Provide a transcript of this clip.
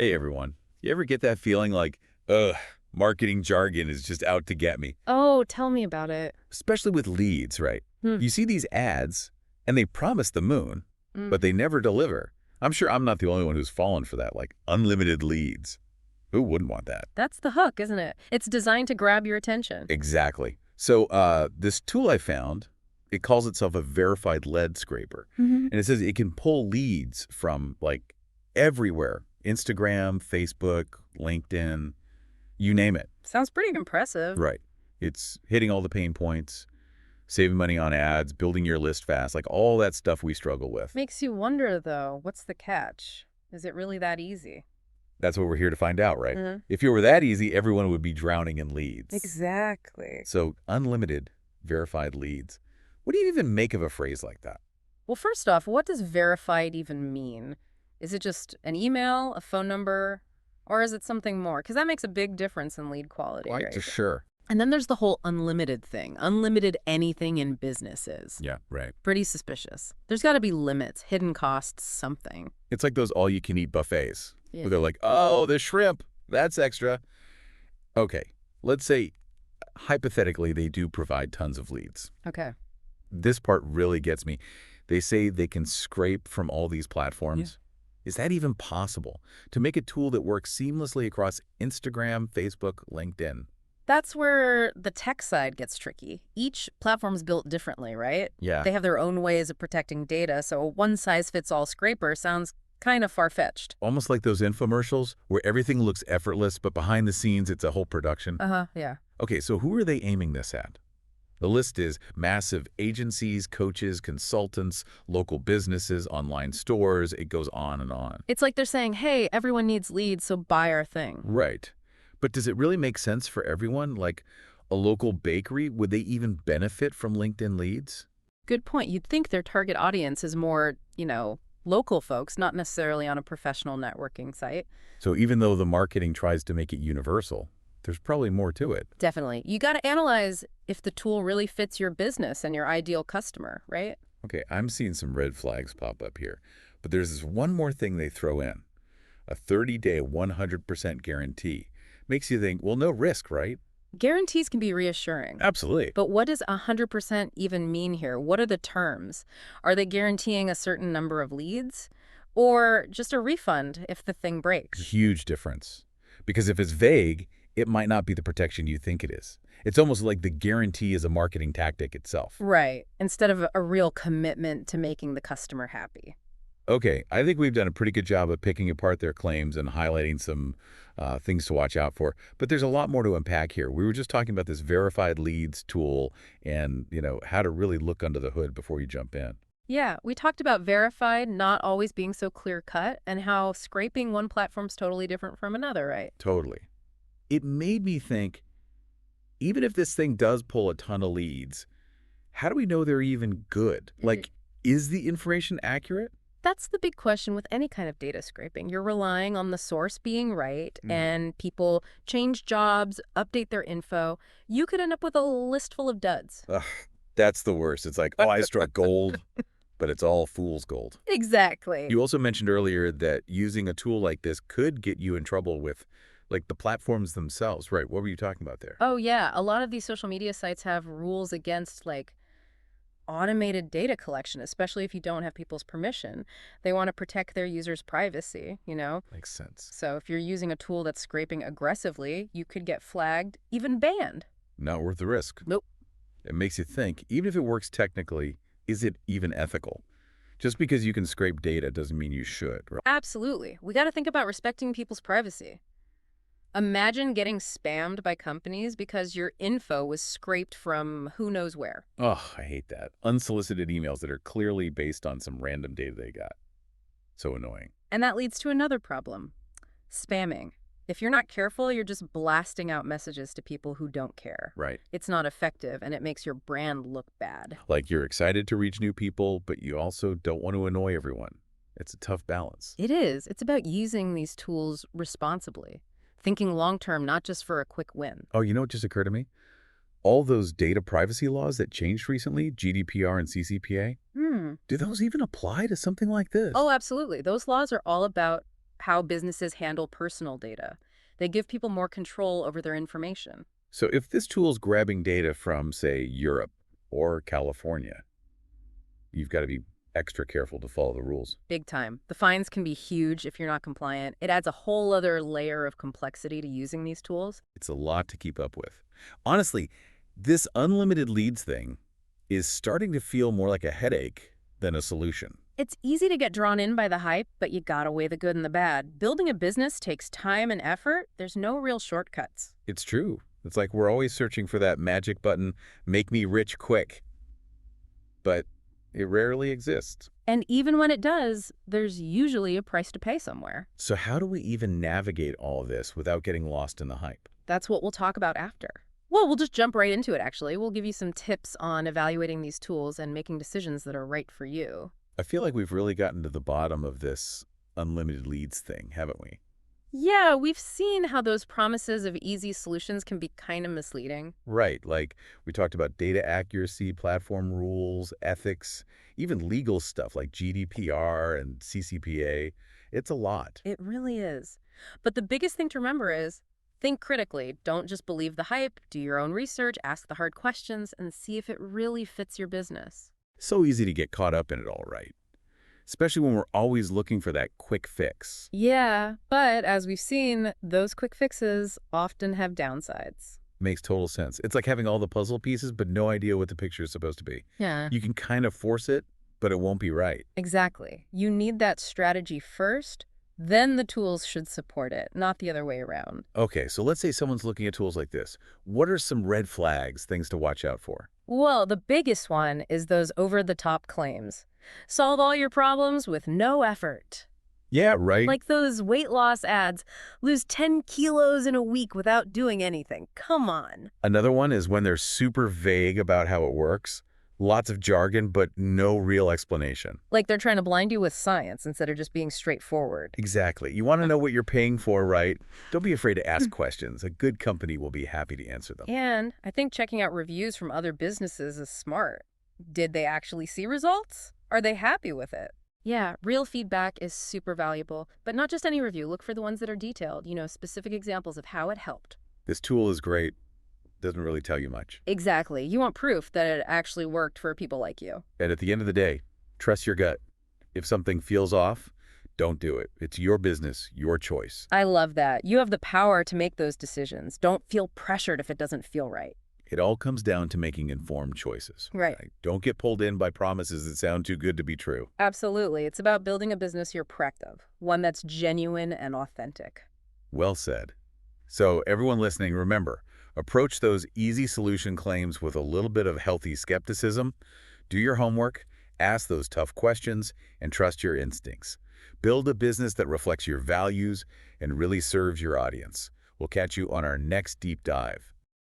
Hey everyone, you ever get that feeling like, ugh, marketing jargon is just out to get me? Oh, tell me about it. Especially with leads, right? Hmm. You see these ads, and they promise the moon, but they never deliver. I'm sure I'm not the only one who's fallen for that, like unlimited leads. Who wouldn't want that? That's the hook, isn't it? It's designed to grab your attention. Exactly. So this tool I found, it calls itself a verified lead scraper. Hmm. And it says it can pull leads from like everywhere. Instagram, Facebook, LinkedIn, you name it. Sounds pretty impressive. Right. It's hitting all the pain points, saving money on ads, building your list fast, like all that stuff we struggle with. Makes you wonder, though, what's the catch? Is it really that easy? That's what we're here to find out, right? Hmm. If it were that easy, everyone would be drowning in leads. Exactly. So unlimited verified leads. What do you even make of a phrase like that? Well, first off, what does verified even mean? Is it just an email, a phone number, or is it something more? Because that makes a big difference in lead quality, Quite right? sure. And then there's the whole unlimited thing. Unlimited anything in businesses. Yeah, right. Pretty suspicious. There's got to be limits, hidden costs, something. It's like those all-you-can-eat buffets. Yeah. Where they're like, oh, the shrimp, that's extra. Okay, let's say, hypothetically, they do provide tons of leads. Okay. This part really gets me. They say they can scrape from all these platforms. Is that even possible? To make a tool that works seamlessly across Instagram, Facebook, LinkedIn? That's where the tech side gets tricky. Each platform's built differently, right? Yeah. They have their own ways of protecting data, so a one-size-fits-all scraper sounds kind of far-fetched. Almost like those infomercials where everything looks effortless, but behind the scenes, it's a whole production. Uh-huh, yeah. Okay, so who are they aiming this at? The list is massive agencies, coaches, consultants, local businesses, online stores. It goes on and on. It's like they're saying, hey, everyone needs leads, so buy our thing. Right. But does it really make sense for everyone? Like a local bakery, would they even benefit from LinkedIn leads? Good point. You'd think their target audience is more, local folks, not necessarily on a professional networking site. So even though the marketing tries to make it universal, there's probably more to it. Definitely. You got to analyze if the tool really fits your business and your ideal customer, right? Okay, I'm seeing some red flags pop up here. But there's this one more thing they throw in. A 30-day, 100% guarantee. Makes you think, well, no risk, right? Guarantees can be reassuring. Absolutely. But what does 100% even mean here? What are the terms? Are they guaranteeing a certain number of leads? Or just a refund if the thing breaks? Huge difference. Because if it's vague, it might not be the protection you think it is. It's almost like the guarantee is a marketing tactic itself. Right. Instead of a real commitment to making the customer happy. Okay, I think we've done a pretty good job of picking apart their claims and highlighting some things to watch out for. But there's a lot more to unpack here. We were just talking about this verified leads tool and, how to really look under the hood before you jump in. Yeah, we talked about verified not always being so clear-cut and how scraping one platform's totally different from another, right? Totally. It made me think, even if this thing does pull a ton of leads, how do we know they're even good? Like, is the information accurate? That's the big question with any kind of data scraping. You're relying on the source being right, and people change jobs, update their info. You could end up with a list full of duds. Ugh, that's the worst. It's like, oh, I struck gold, but it's all fool's gold. Exactly. You also mentioned earlier that using a tool like this could get you in trouble with, like, the platforms themselves, right? What were you talking about there? Oh, yeah. A lot of these social media sites have rules against, automated data collection, especially if you don't have people's permission. They want to protect their users' privacy, Makes sense. So if you're using a tool that's scraping aggressively, you could get flagged, even banned. Not worth the risk. Nope. It makes you think, even if it works technically, is it even ethical? Just because you can scrape data doesn't mean you should, right? Absolutely. We got to think about respecting people's privacy. Imagine getting spammed by companies because your info was scraped from who knows where. Oh, I hate that. Unsolicited emails that are clearly based on some random data they got. So annoying. And that leads to another problem. Spamming. If you're not careful, you're just blasting out messages to people who don't care. Right. It's not effective, and it makes your brand look bad. Like you're excited to reach new people, but you also don't want to annoy everyone. It's a tough balance. It is. It's about using these tools responsibly. Thinking long-term, not just for a quick win. Oh, you know what just occurred to me? All those data privacy laws that changed recently, GDPR and CCPA, do those even apply to something like this? Oh, absolutely. Those laws are all about how businesses handle personal data. They give people more control over their information. So if this tool's grabbing data from, say, Europe or California, you've got to be extra careful to follow the rules. Big time. The fines can be huge if you're not compliant. It adds a whole other layer of complexity to using these tools. It's a lot to keep up with. Honestly, this unlimited leads thing is starting to feel more like a headache than a solution. It's easy to get drawn in by the hype, but you gotta weigh the good and the bad. Building a business takes time and effort. There's no real shortcuts. It's true. It's like we're always searching for that magic button, make me rich quick. But it rarely exists. And even when it does, there's usually a price to pay somewhere. So how do we even navigate all of this without getting lost in the hype? That's what we'll talk about after. Well, we'll just jump right into it, actually. We'll give you some tips on evaluating these tools and making decisions that are right for you. I feel like we've really gotten to the bottom of this unlimited leads thing, haven't we? Yeah, we've seen how those promises of easy solutions can be kind of misleading. Right, like we talked about data accuracy, platform rules, ethics, even legal stuff like GDPR and CCPA. It's a lot. It really is. But the biggest thing to remember is think critically. Don't just believe the hype. Do your own research, ask the hard questions, and see if it really fits your business. So easy to get caught up in it all, right? Especially when we're always looking for that quick fix. Yeah, but as we've seen, those quick fixes often have downsides. Makes total sense. It's like having all the puzzle pieces but no idea what the picture is supposed to be. Yeah. You can kind of force it, but it won't be right. Exactly. You need that strategy first, then the tools should support it, not the other way around. Okay, so let's say someone's looking at tools like this. What are some red flags, things to watch out for? Well, the biggest one is those over-the-top claims. Solve all your problems with no effort. Yeah, right. Like those weight loss ads, lose 10 kilos in a week without doing anything. Come on. Another one is when they're super vague about how it works. Lots of jargon, but no real explanation. Like they're trying to blind you with science instead of just being straightforward. Exactly. You want to know what you're paying for, right? Don't be afraid to ask questions. A good company will be happy to answer them. And I think checking out reviews from other businesses is smart. Did they actually see results? Are they happy with it? Yeah, real feedback is super valuable, but not just any review. Look for the ones that are detailed, specific examples of how it helped. This tool is great. Doesn't really tell you much. Exactly. You want proof that it actually worked for people like you. And at the end of the day, trust your gut. If something feels off, don't do it. It's your business, your choice. I love that. You have the power to make those decisions. Don't feel pressured if it doesn't feel right. It all comes down to making informed choices. Right. Don't get pulled in by promises that sound too good to be true. Absolutely. It's about building a business you're proud of, one that's genuine and authentic. Well said. So everyone listening, remember, approach those easy solution claims with a little bit of healthy skepticism. Do your homework, ask those tough questions, and trust your instincts. Build a business that reflects your values and really serves your audience. We'll catch you on our next deep dive.